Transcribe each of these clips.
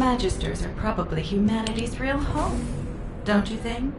Magisters are probably humanity's real home, don't you think?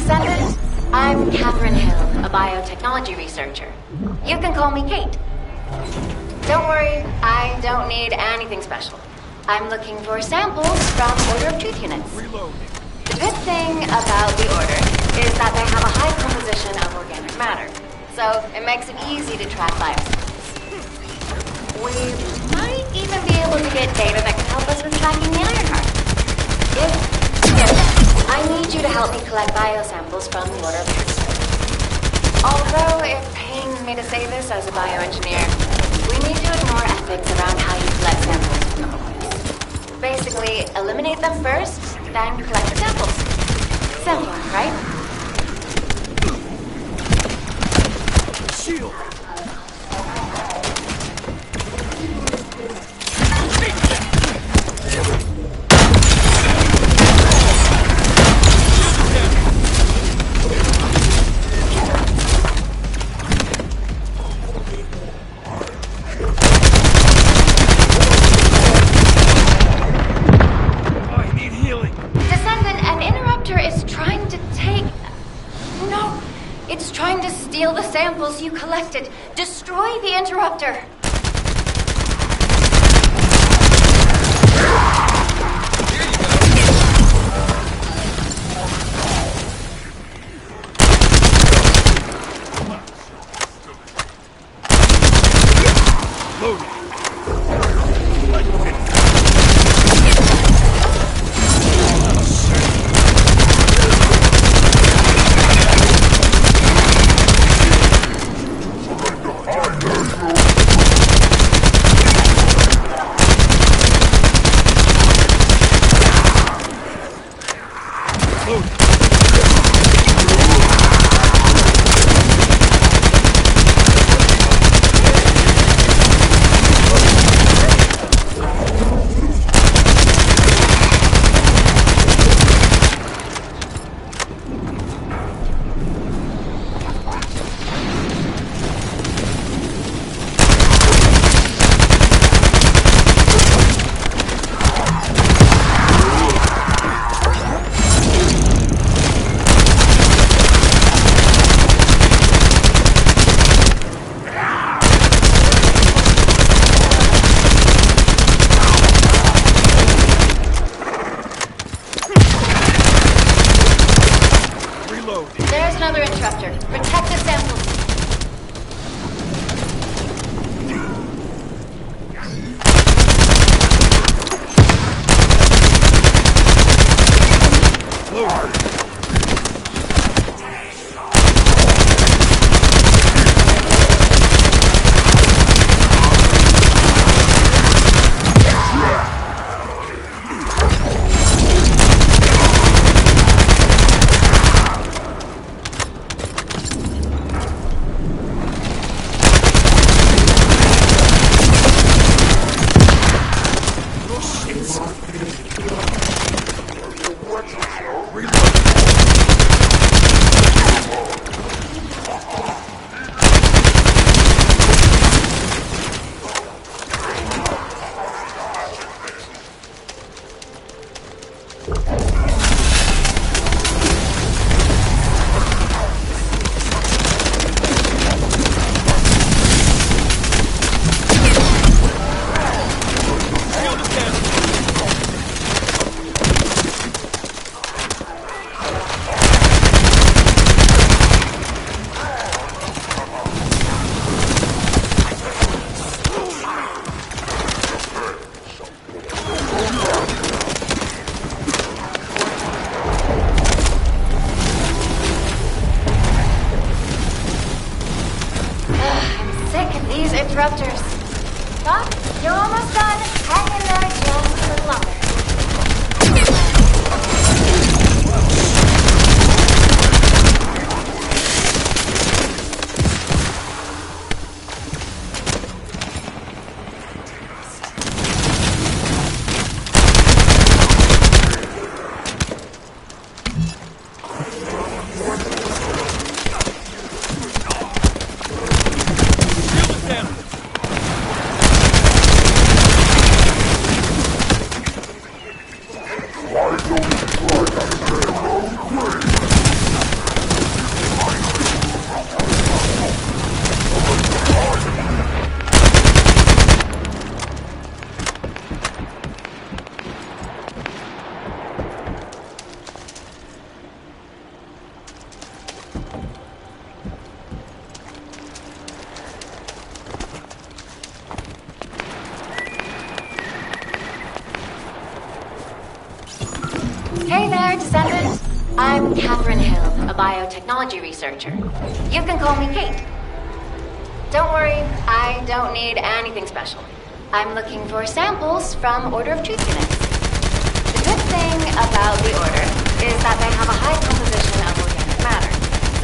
Descendant. I'm Catherine Hill, a biotechnology researcher. You can call me Kate. Don't worry, I don't need anything special. I'm looking for samples from Order of Truth units. Reloading. The good thing about the Order is that they have a high composition of organic matter, so it makes it easy to track biosamples. We might even be able to get data that can help us with tracking the Ironheart. I need you to help me collect biosamples from the Order of Truth. Although it pains me to say this as a bioengineer, we need to ignore ethics around how you collect samples from the Holders. Basically, eliminate them first, then collect the samples. Simple, right? Shield. Steal the samples you collected. Destroy the interruptor. These interrupters. Doc, you're almost done. Hang in there just a little longer. Hey there, Descendant. I'm Catherine Hill, a biotechnology researcher. You can call me Kate. Don't worry, I don't need anything special. I'm looking for samples from Order of Truth units. The good thing about the Order is that they have a high composition of organic matter,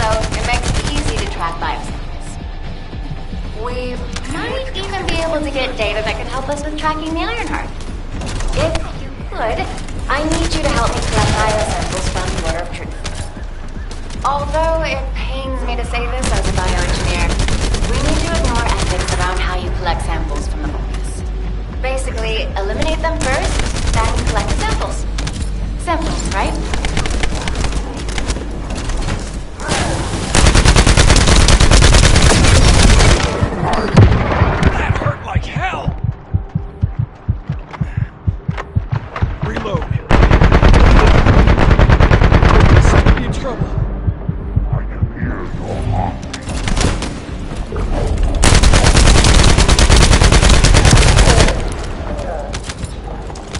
so it makes it easy to track biosamples. We might even be able to get data that can help us with tracking the Ironheart. If you could, I need you to help me collect biosamples from the Order of Truth. Although it pains me to say this as a bioengineer, we need to ignore ethics around how you collect samples from the focus. Basically, eliminate them first, then collect the samples. Simple, right? That hurt like hell! Reload. Somebody in trouble.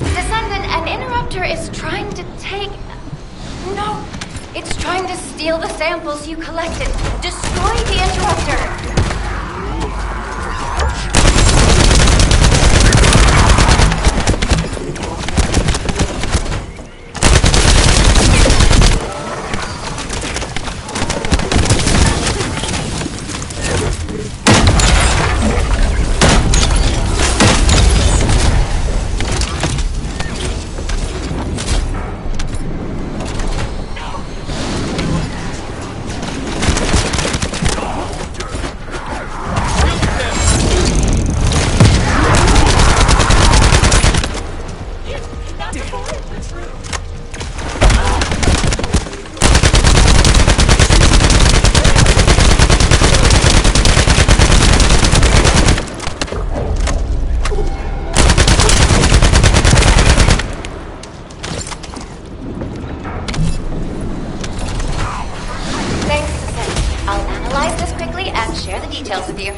Descendant, an interrupter is trying to take... No! It's trying to steal the samples you collected. Destroy the interrupter! Share the details with you.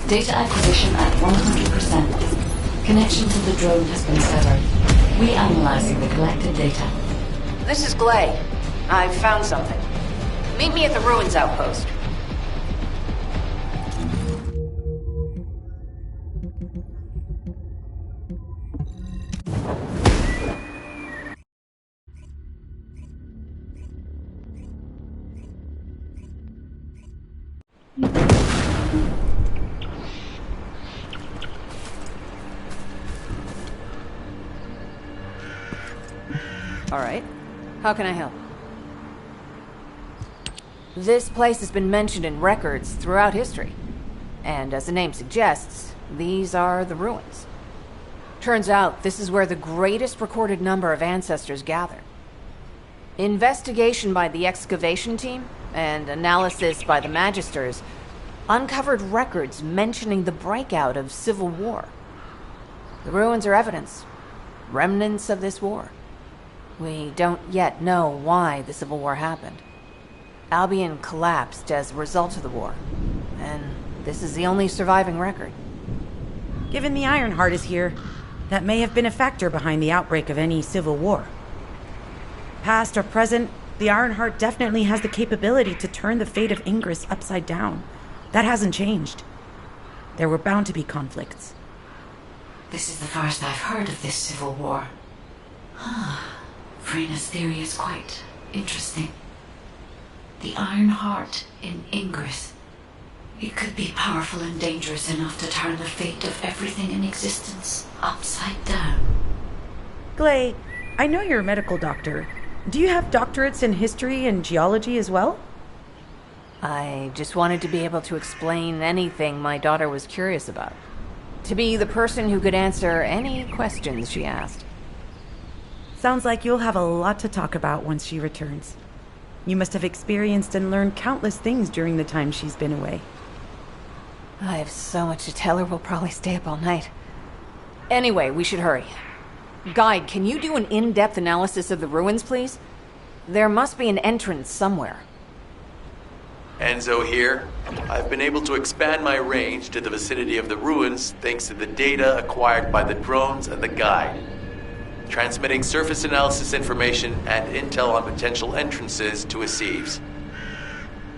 Data acquisition at 100%. Connection to the drone has been severed. Reanalyzing the collected data. This is Glay. I've found something. Meet me at the ruins outpost. All right. How can I help? This place has been mentioned in records throughout history. And as the name suggests, these are the ruins. Turns out this is where the greatest recorded number of ancestors gather. Investigation by the excavation team and analysis by the magisters uncovered records mentioning the breakout of civil war. The ruins are evidence, remnants of this war. We don't yet know why the Civil War happened. Albion collapsed as a result of the war, and this is the only surviving record. Given the Ironheart is here, that may have been a factor behind the outbreak of any civil war. Past or present, the Ironheart definitely has the capability to turn the fate of Ingress upside down. That hasn't changed. There were bound to be conflicts. This is the first I've heard of this civil war. Frena's theory is quite interesting. The Iron Heart in Ingress. It could be powerful and dangerous enough to turn the fate of everything in existence upside down. Glay, I know you're a medical doctor. Do you have doctorates in history and geology as well? I just wanted to be able to explain anything my daughter was curious about. To be the person who could answer any questions she asked. Sounds like you'll have a lot to talk about once she returns. You must have experienced and learned countless things during the time she's been away. I have so much to tell her we'll probably stay up all night. Anyway, we should hurry. Guide, can you do an in-depth analysis of the ruins, please? There must be an entrance somewhere. Enzo here. I've been able to expand my range to the vicinity of the ruins thanks to the data acquired by the drones and the guide. Transmitting surface analysis information and intel on potential entrances to Aceves.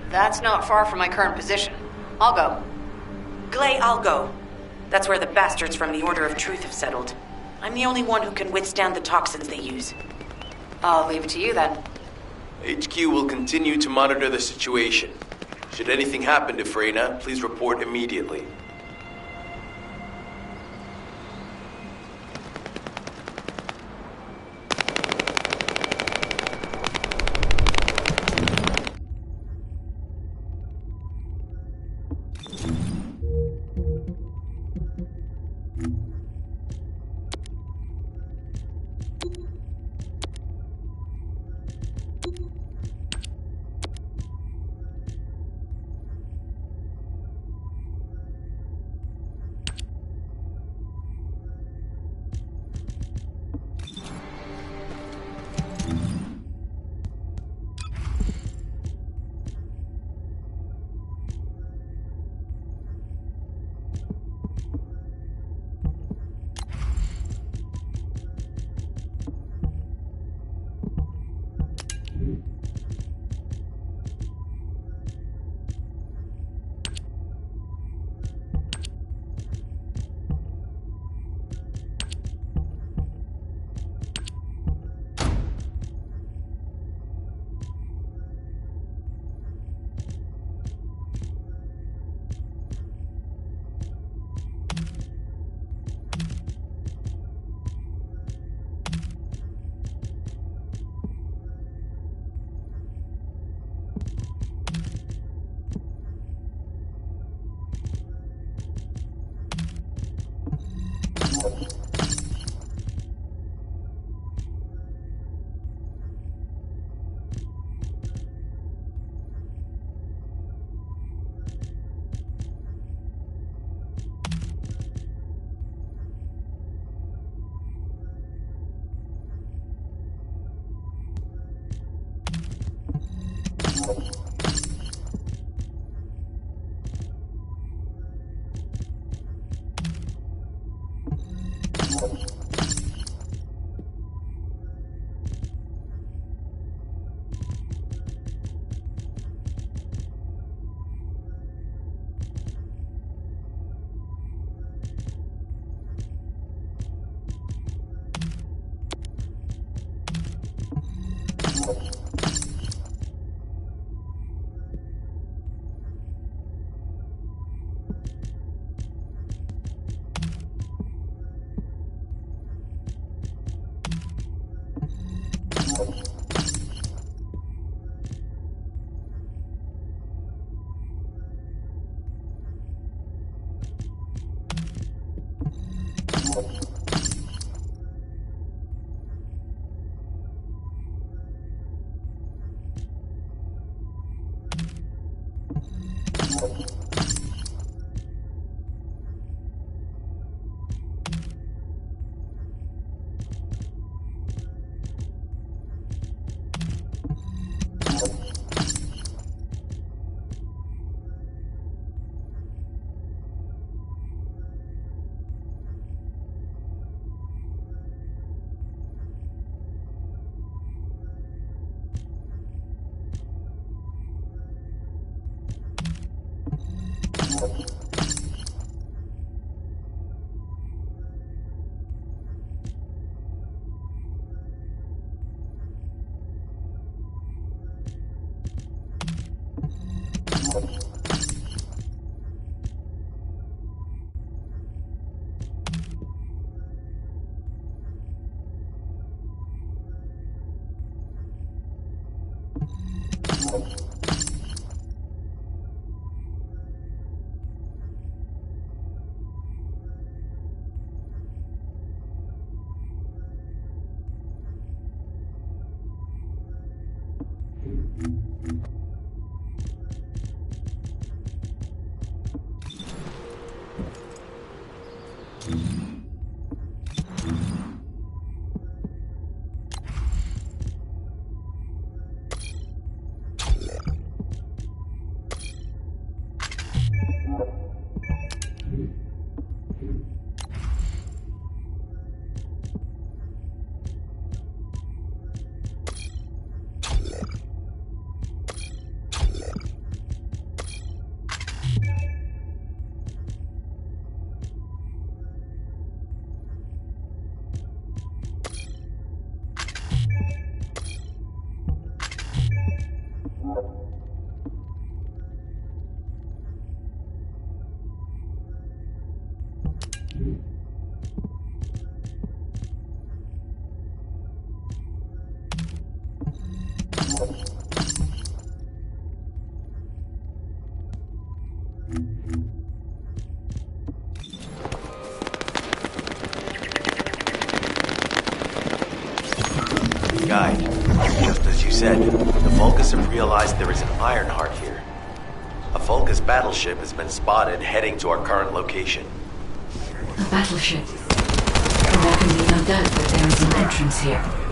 That's not far from my current position. I'll go. Glay, I'll go. That's where the bastards from the Order of Truth have settled. I'm the only one who can withstand the toxins they use. I'll leave it to you then. HQ will continue to monitor the situation. Should anything happen to Freyna, please report immediately. Guide, just as you said, the Vulcus have realized there is an Ironheart here. A Vulcus battleship has been spotted heading to our current location. A battleship. There can be no doubt that there is an entrance here.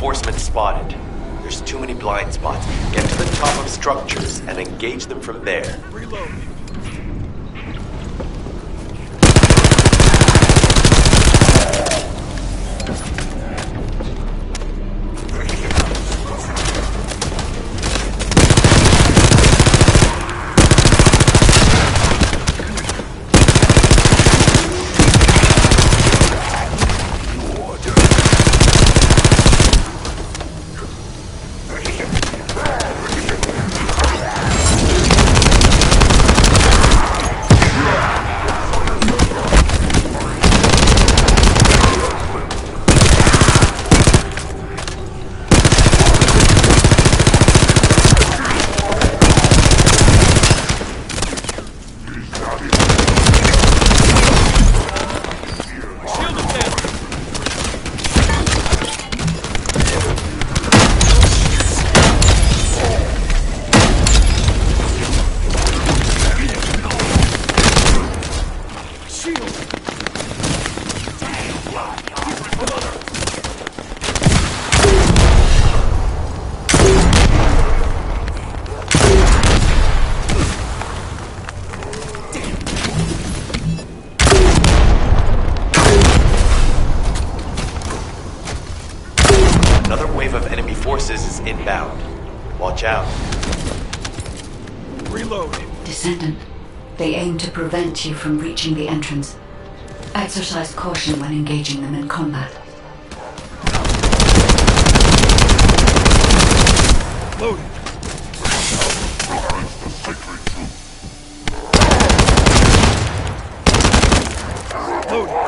reinforcements spotted. There's too many blind spots. Get to the top of structures and engage them from there. Reload. Another wave of enemy forces is inbound. Watch out. Reload. Descendant, they aim to prevent you from reaching the entrance. Exercise caution when engaging them in combat. Loading. Loading.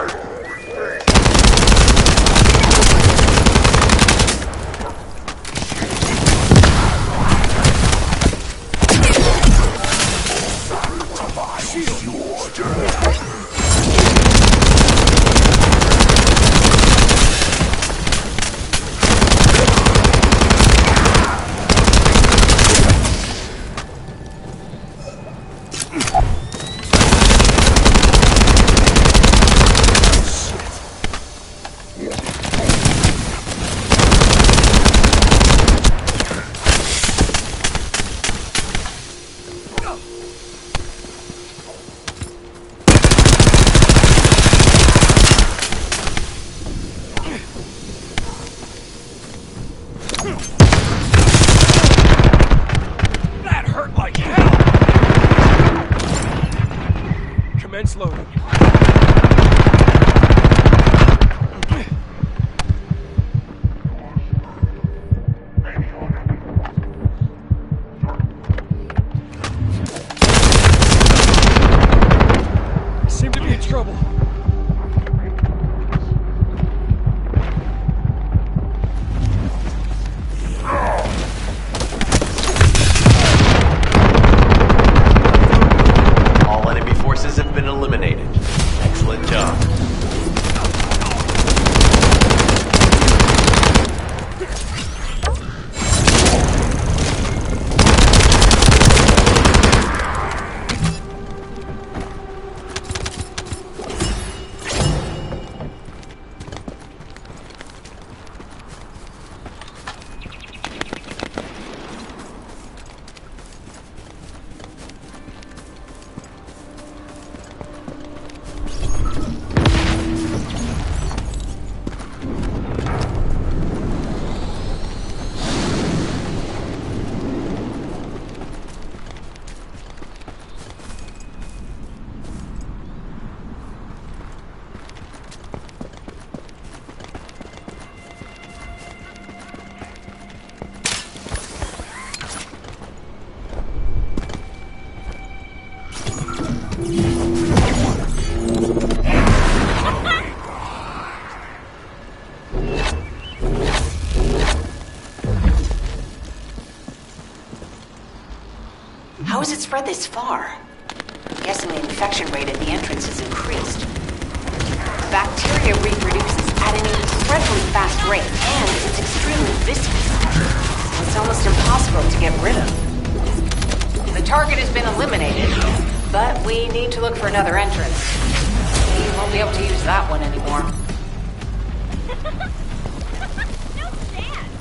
That hurt like hell! Commence loading. Seem to be in trouble. All enemy forces have been eliminated. Excellent job. How has it spread this far? I'm guessing the infection rate at the entrance has increased. Bacteria reproduces at an incredibly fast rate, and it's extremely viscous. It's almost impossible to get rid of. The target has been eliminated, but we need to look for another entrance. We won't be able to use that one anymore. No chance!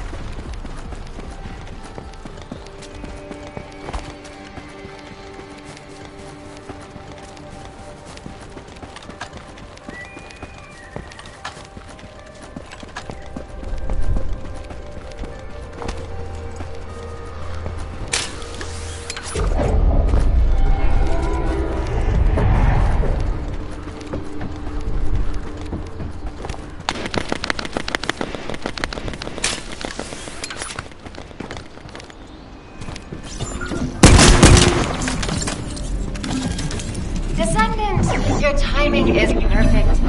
timing is perfect.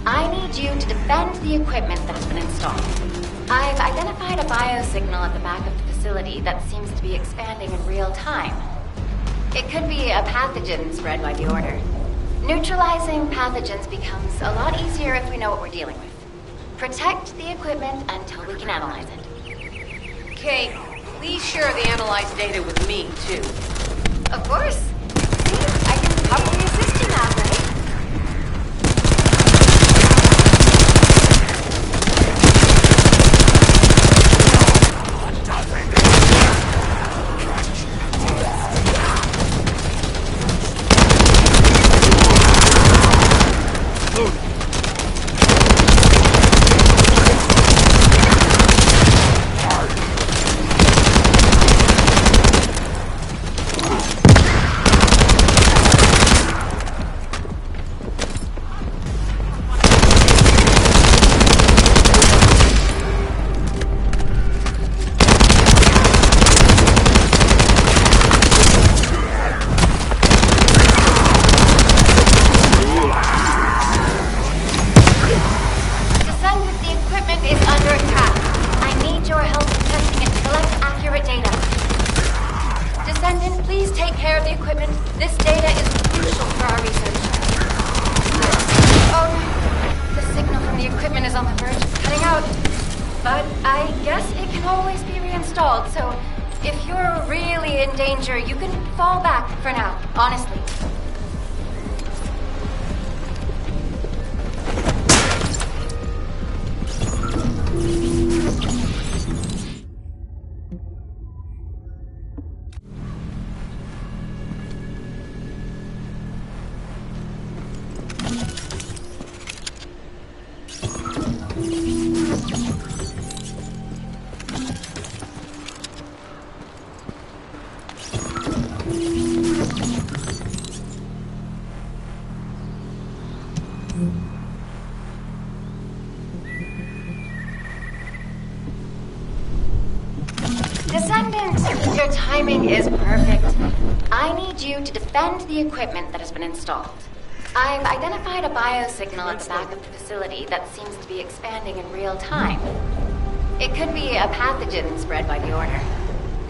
I need you to defend the equipment that has been installed. I've identified a biosignal at the back of the facility that seems to be expanding in real time. It could be a pathogen spread by the Order. Neutralizing pathogens becomes a lot easier if we know what we're dealing with. Protect the equipment until we can analyze it. Kate, please share the analyzed data with me, too. Of course. See, I can probably assist you now, right? You can fall back for now, honestly. Descendant, your timing is perfect. I need you to defend the equipment that has been installed. I've identified a biosignal at the back of the facility that seems to be expanding in real time. It could be a pathogen spread by the Order.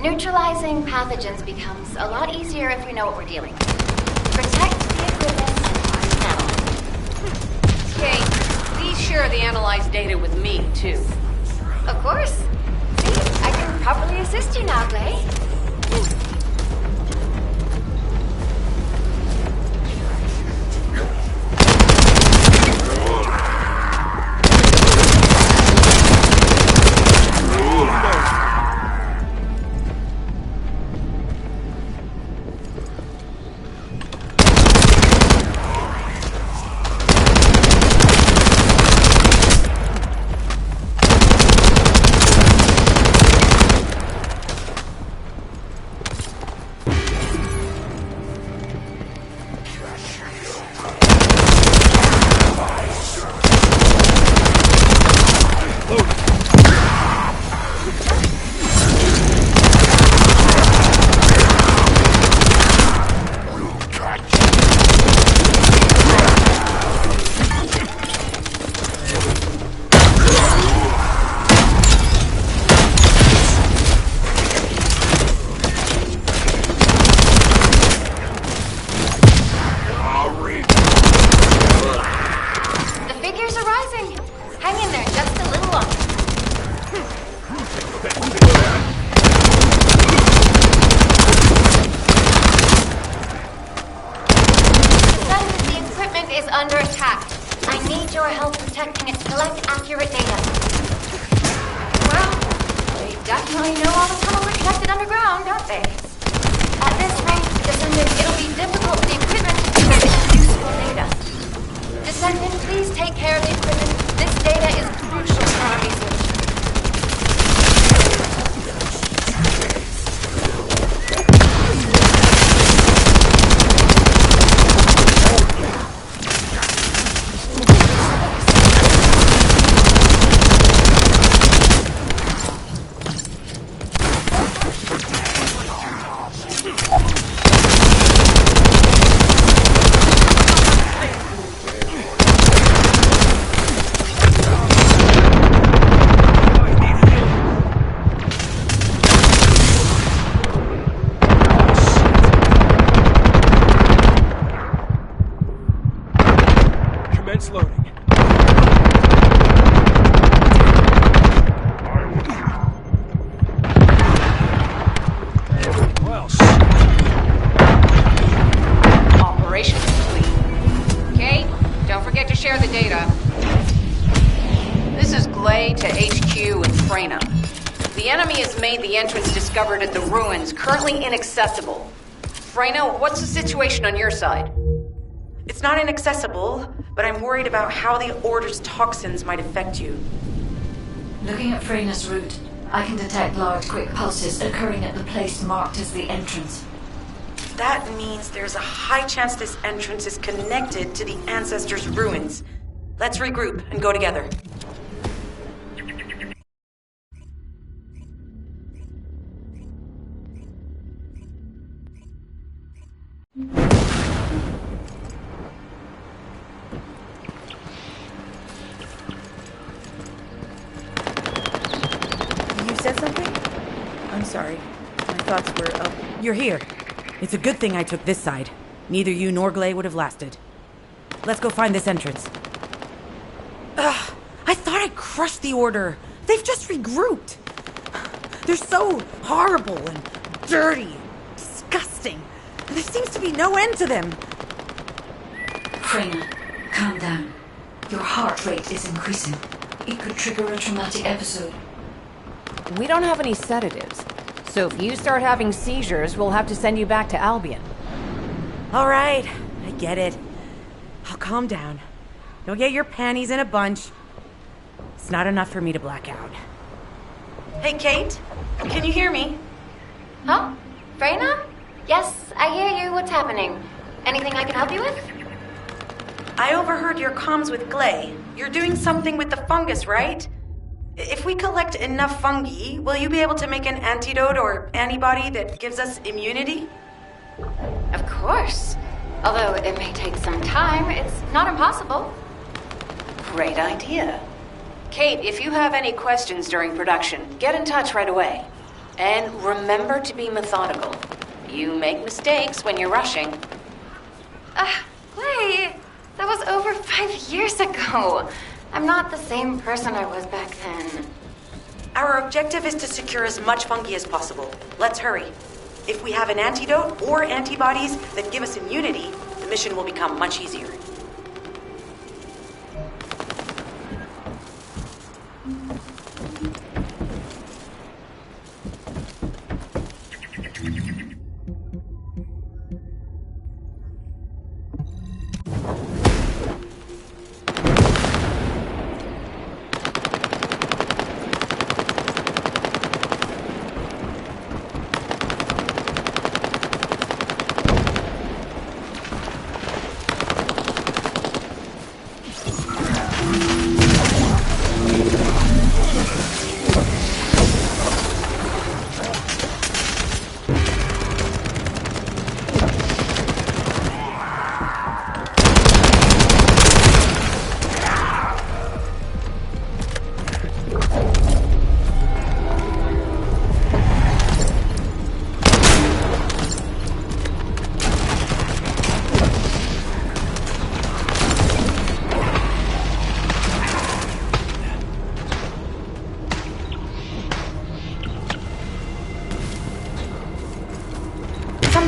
Neutralizing pathogens becomes a lot easier if we know what we're dealing with. Protect the equipment and now. Kate, please share the analyzed data with me, too. Of course. See, I can properly assist you now, Clay. Under attack. I need your help protecting it to collect accurate data. Well, they definitely know all the tunnels are connected underground, don't they? At this rate, Descendant, it'll be difficult for the equipment to generate useful data. Descendant, please take care of the equipment. This data is crucial for our research. relay to HQ in Freyna. The enemy has made the entrance discovered at the ruins currently inaccessible. Freyna, what's the situation on your side? It's not inaccessible, but I'm worried about how the Order's toxins might affect you. Looking at Freyna's route, I can detect large, quick pulses occurring at the place marked as the entrance. That means there's a high chance this entrance is connected to the Ancestors' ruins. Let's regroup and go together. You said something? I'm sorry. My thoughts were up. You're here. It's a good thing I took this side. Neither you nor Glay would have lasted. Let's go find this entrance. Ugh, I thought I crushed the Order. They've just regrouped. They're so horrible and dirty and disgusting. And there seems to be no end to them. Freyna, calm down. Your heart rate is increasing. It could trigger a traumatic episode. We don't have any sedatives. So if you start having seizures, we'll have to send you back to Albion. All right, I get it. I'll calm down. You'll get your panties in a bunch. It's not enough for me to black out. Hey, Kate, can you hear me? Huh? Freyna? Yes, I hear you. What's happening? Anything I can help you with? I overheard your comms with Glay. You're doing something with the fungus, right? If we collect enough fungi, will you be able to make an antidote or antibody that gives us immunity? Of course. Although it may take some time, it's not impossible. Great idea. Kate, if you have any questions during production, get in touch right away. And remember to be methodical. You make mistakes when you're rushing. Glay, that was over 5 years ago. I'm not the same person I was back then. Our objective is to secure as much fungi as possible. Let's hurry. If we have an antidote or antibodies that give us immunity, the mission will become much easier.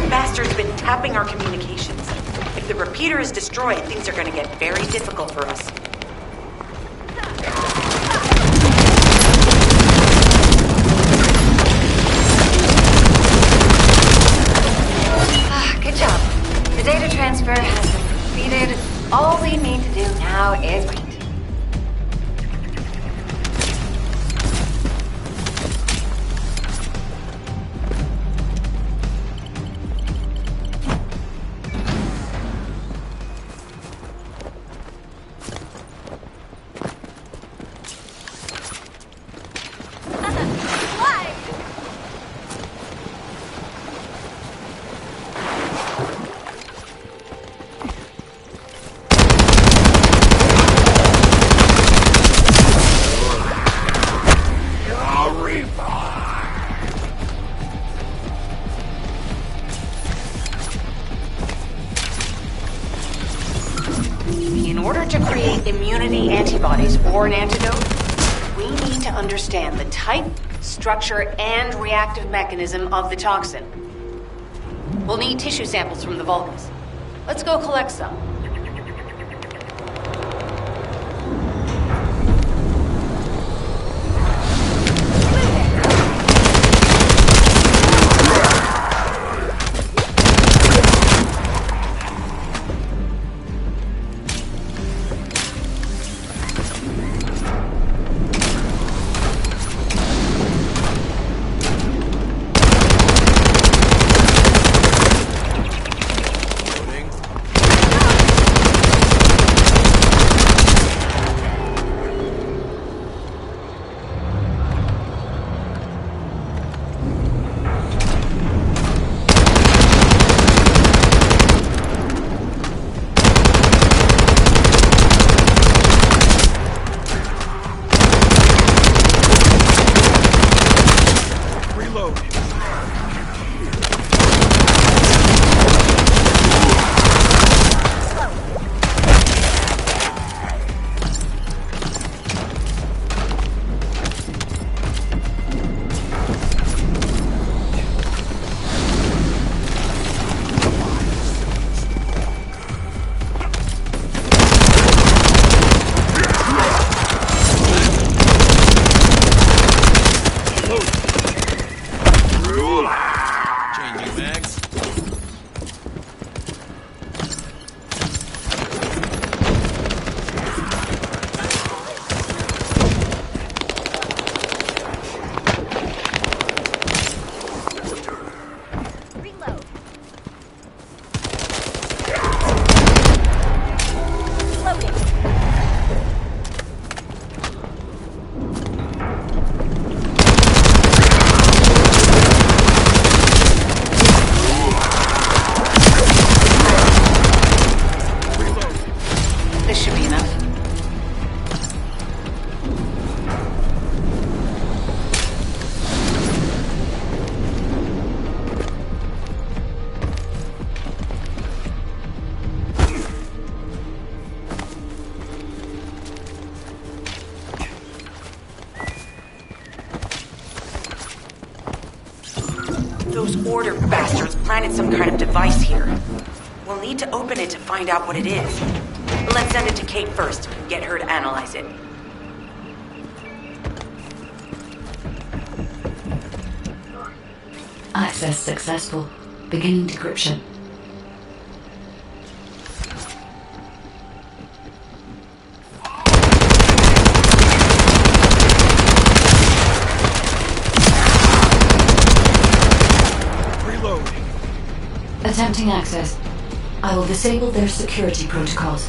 Bastards have been tapping our communications. If the repeater is destroyed, things are going to get very difficult for us. Good job. The data transfer has been completed. All we need to do now is wait. In order to create immunity antibodies or an antidote, we need to understand the type, structure, and reactive mechanism of the toxin. We'll need tissue samples from the Vulcans. Let's go collect some. Those Order bastards planted some kind of device here. We'll need to open it to find out what it is. Let's send it to Kate first, get her to analyze it. Access successful. Beginning decryption. Reloading. Attempting access. I will disable their security protocols.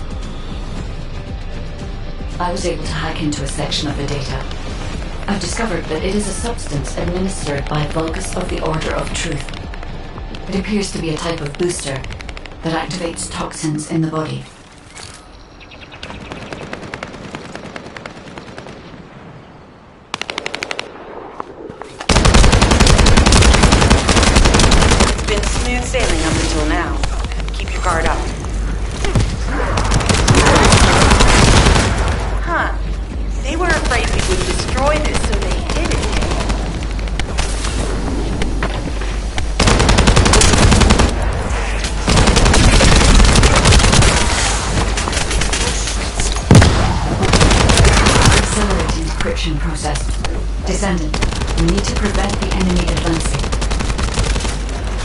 I was able to hack into a section of the data. I've discovered that it is a substance administered by Vulgus of the Order of Truth. It appears to be a type of booster that activates toxins in the body. It's been smooth sailing up until now. Keep your guard up. Huh. They were afraid we would destroy this, so they did it. Accelerating decryption process. Descendant, we need to prevent the enemy advancing.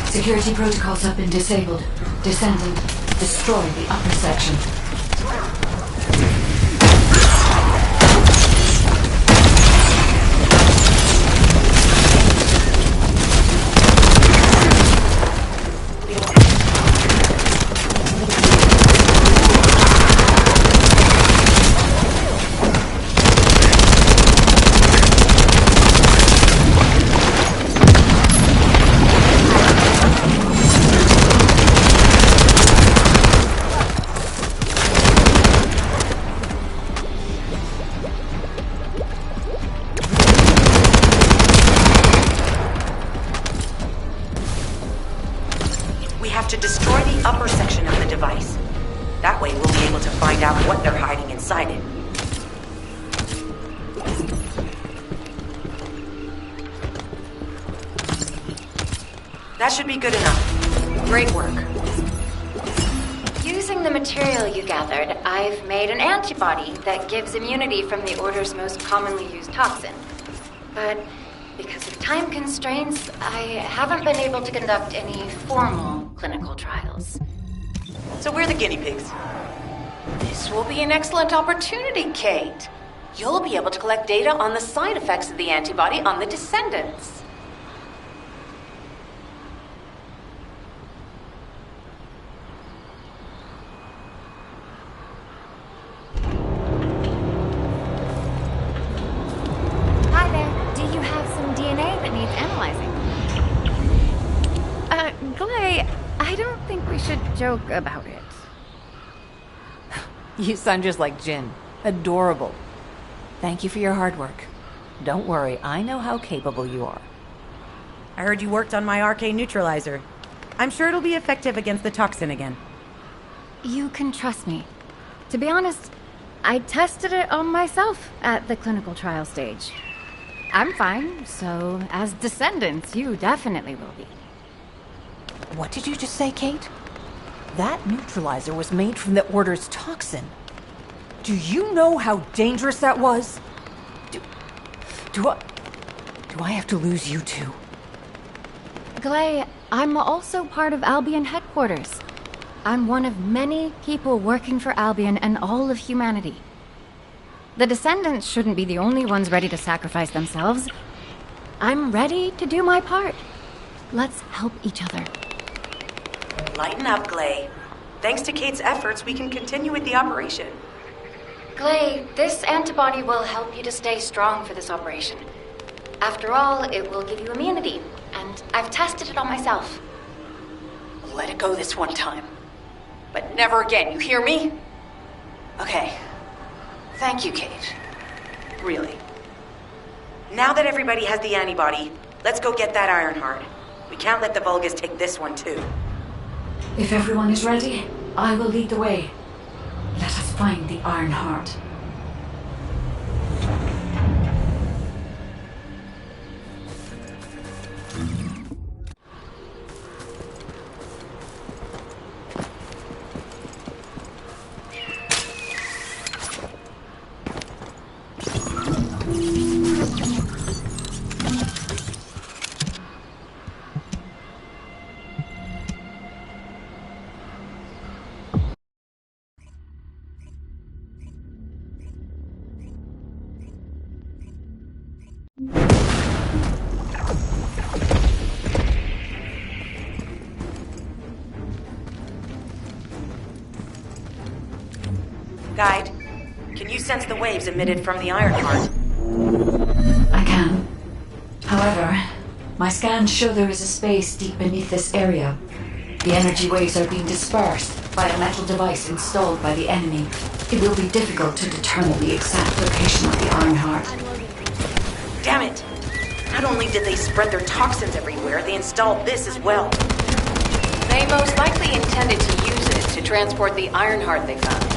Security protocols have been disabled. Descendant, destroy the upper section. We have to destroy the upper section of the device. That way we'll be able to find out what they're hiding inside it. That should be good enough. Great work. Using the material you gathered, I've made an antibody that gives immunity from the Order's most commonly used toxin. But because of time constraints, I haven't been able to conduct any formal clinical trials. So we're the guinea pigs. This will be an excellent opportunity, Kate. You'll be able to collect data on the side effects of the antibody on the Descendants. Hi there. Do you have some DNA that needs analyzing? Glay, I don't think we should joke about it. You sound just like Jin. Adorable. Thank you for your hard work. Don't worry, I know how capable you are. I heard you worked on my arcane neutralizer. I'm sure it'll be effective against the toxin again. You can trust me. To be honest, I tested it on myself at the clinical trial stage. I'm fine, so as Descendants, you definitely will be. What did you just say, Kate? That neutralizer was made from the Order's toxin. Do you know how dangerous that was? Do I have to lose you too? Glay, I'm also part of Albion headquarters. I'm one of many people working for Albion and all of humanity. The Descendants shouldn't be the only ones ready to sacrifice themselves. I'm ready to do my part. Let's help each other. Lighten up, Glay. Thanks to Kate's efforts, we can continue with the operation. Glay, this antibody will help you to stay strong for this operation. After all, it will give you immunity, and I've tested it on myself. Let it go this one time. But never again, you hear me? Okay. Thank you, Kate. Really. Now that everybody has the antibody, let's go get that Ironheart. We can't let the Vulgus take this one, too. If everyone is ready, I will lead the way. Let us find the Ironheart. Guide, can you sense the waves emitted from the Ironheart? I can. However, my scans show there is a space deep beneath this area. The energy waves are being dispersed by a metal device installed by the enemy. It will be difficult to determine the exact location of the Ironheart. Damn it! Not only did they spread their toxins everywhere, they installed this as well. They most likely intended to use it to transport the Ironheart they found.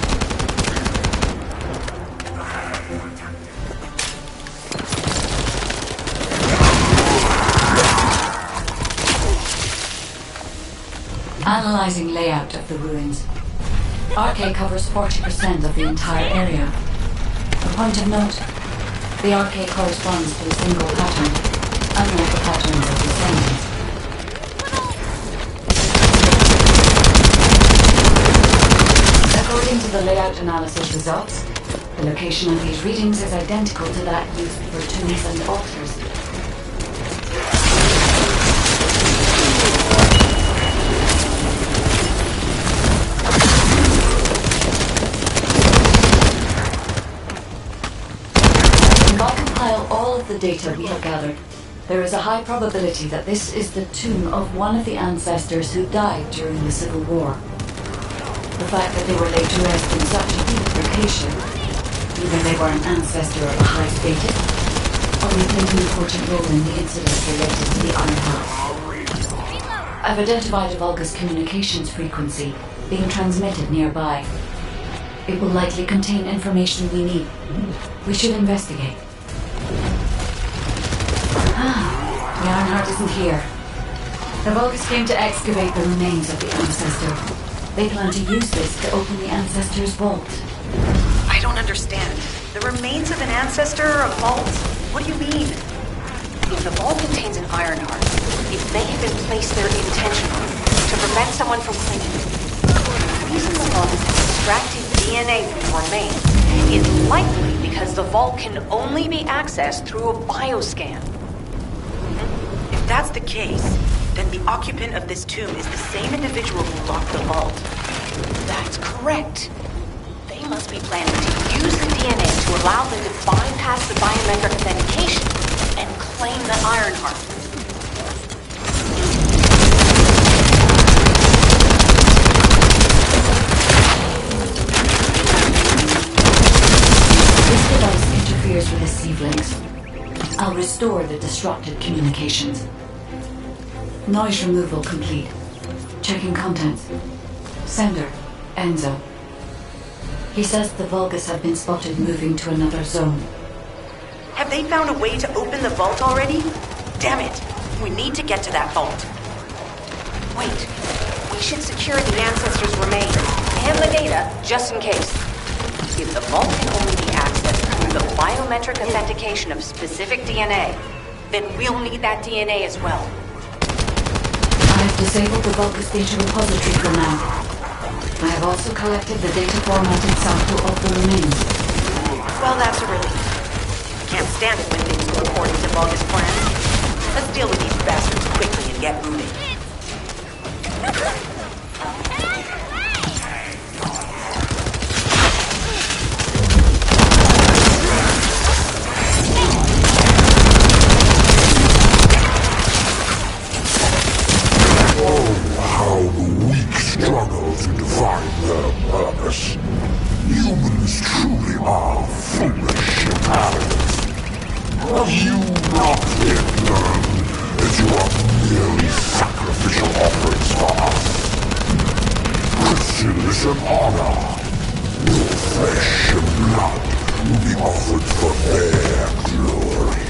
Analyzing layout of the ruins. RK covers 40% of the entire area. A point of note, the RK corresponds to a single pattern, unlike the patterns of Descendant. According to the layout analysis results, the location of these readings is identical to that used for tombs and altars. If I compile all of the data we have gathered, there is a high probability that this is the tomb of one of the ancestors who died during the Civil War. The fact that they were laid to rest in such a deep location, either they were an ancestor of a high status, or they played an important role in the incidents related to the Ironheart. I've identified a Vulgus communications frequency being transmitted nearby. It will likely contain information we need. We should investigate. The Ironheart isn't here. The Vulgus came to excavate the remains of the ancestor. They plan to use this to open the ancestor's vault. I don't understand. The remains of an ancestor, a vault? What do you mean? If the vault contains an Ironheart, it may have been placed there intentionally to prevent someone from claiming it. The reason the vault has extracted DNA from remains is likely because the vault can only be accessed through a bioscan. If that's the case, then the occupant of this tomb is the same individual who locked the vault. That's correct. They must be planning to use the DNA to allow them to bypass the biometric authentication and claim the Ironheart. This device interferes with the sieve links. I'll restore the disrupted communications. Noise removal complete. Checking contents. Sender, Enzo. He says the Vulgus have been spotted moving to another zone. Have they found a way to open the vault already? Damn it! We need to get to that vault. Wait, we should secure the ancestors' remains and the data just in case. If the vault can only be accessed through the biometric authentication of specific DNA, then we'll need that DNA as well. I've disabled the Vulgus data repository for now. I have also collected the data formatted sample of the remains. Well, that's a relief. Can't stand it when things go according to Vulgus plans. Let's deal with these bastards quickly and get moving. How the weak struggle to define their purpose. Humans truly are foolish and arrogant. Have you not yet learned that you are merely sacrificial offerings for us? Christians and honor. Your flesh and blood will be offered for their glory.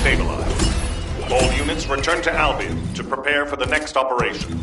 stabilized. All units return to Albion to prepare for the next operation.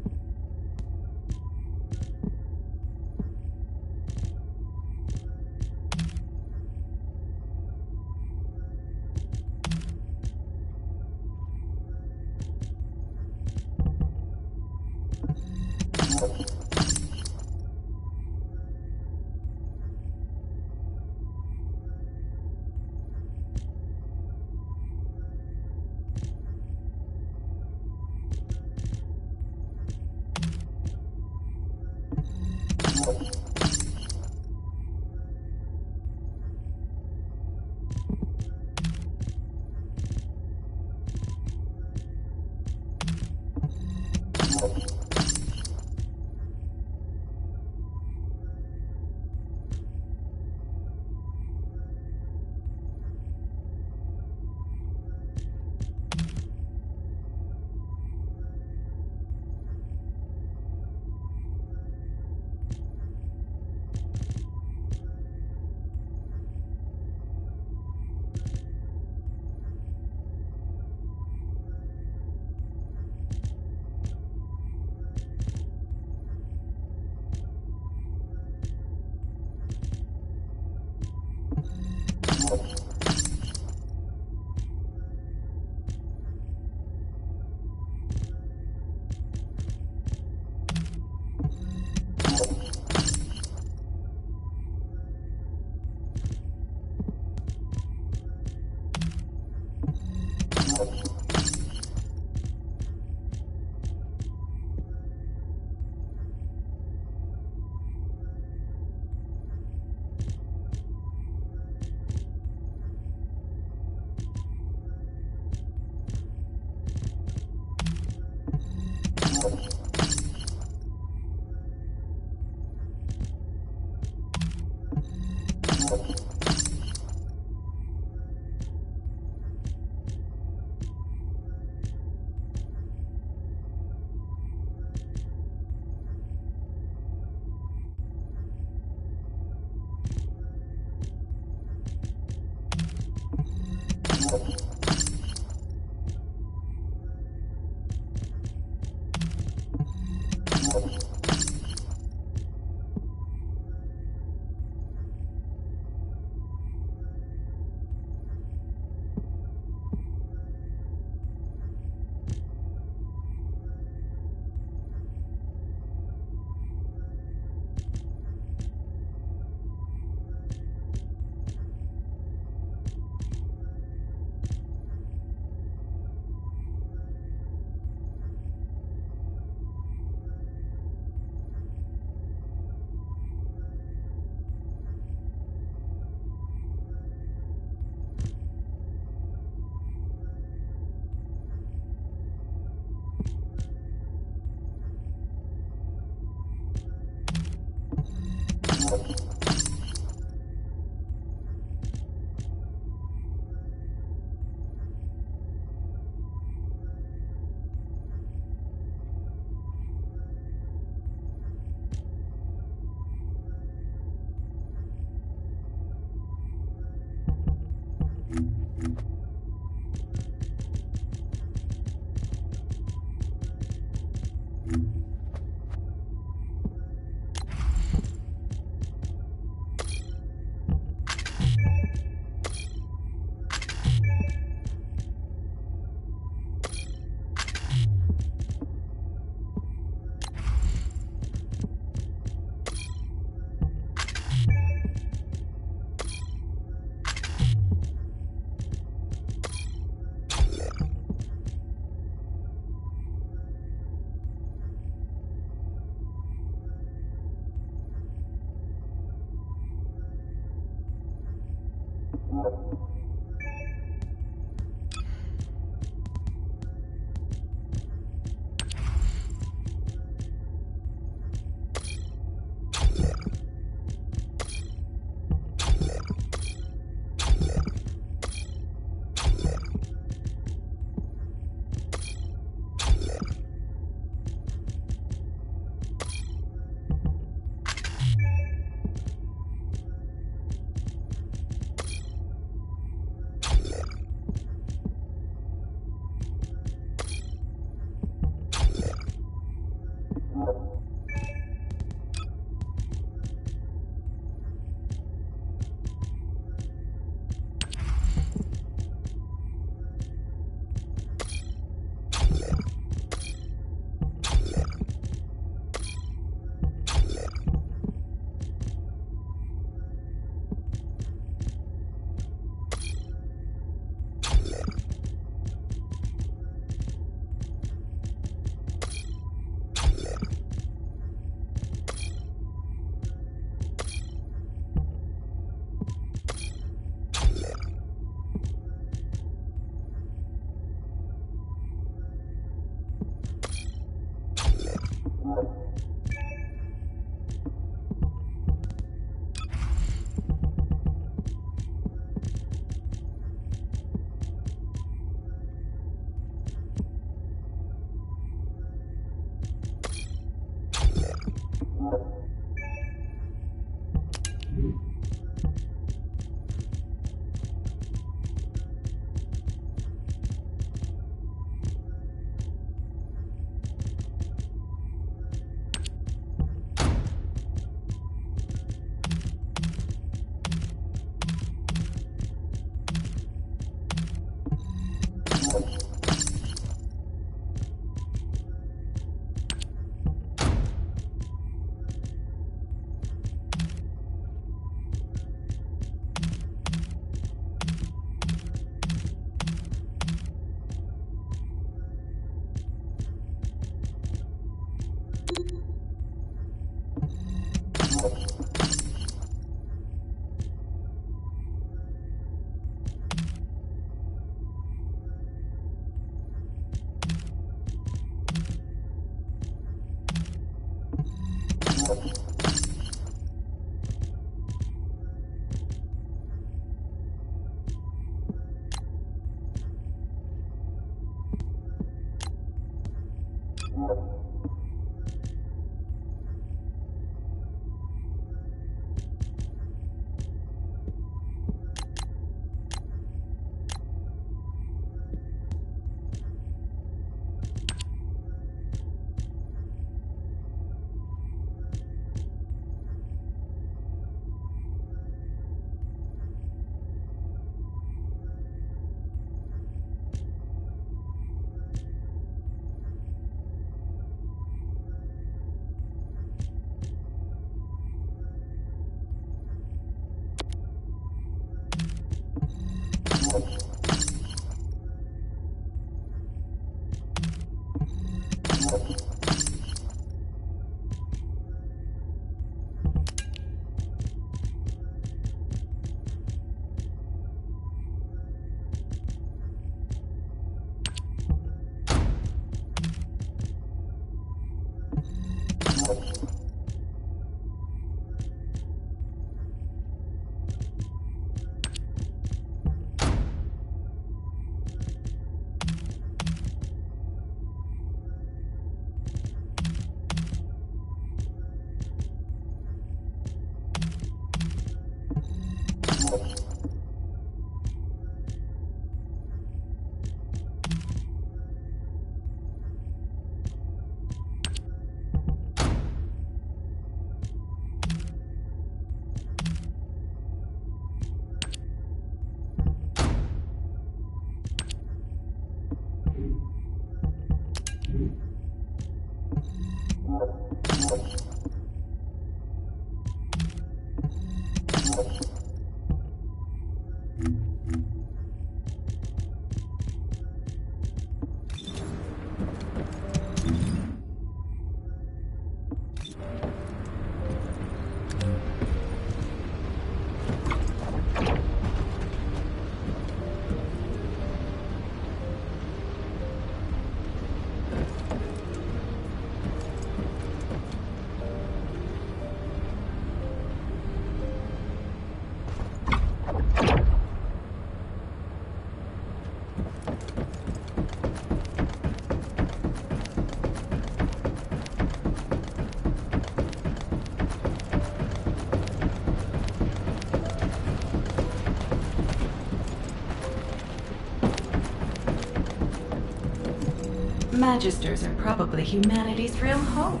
Magisters are probably humanity's real hope,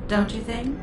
don't you think?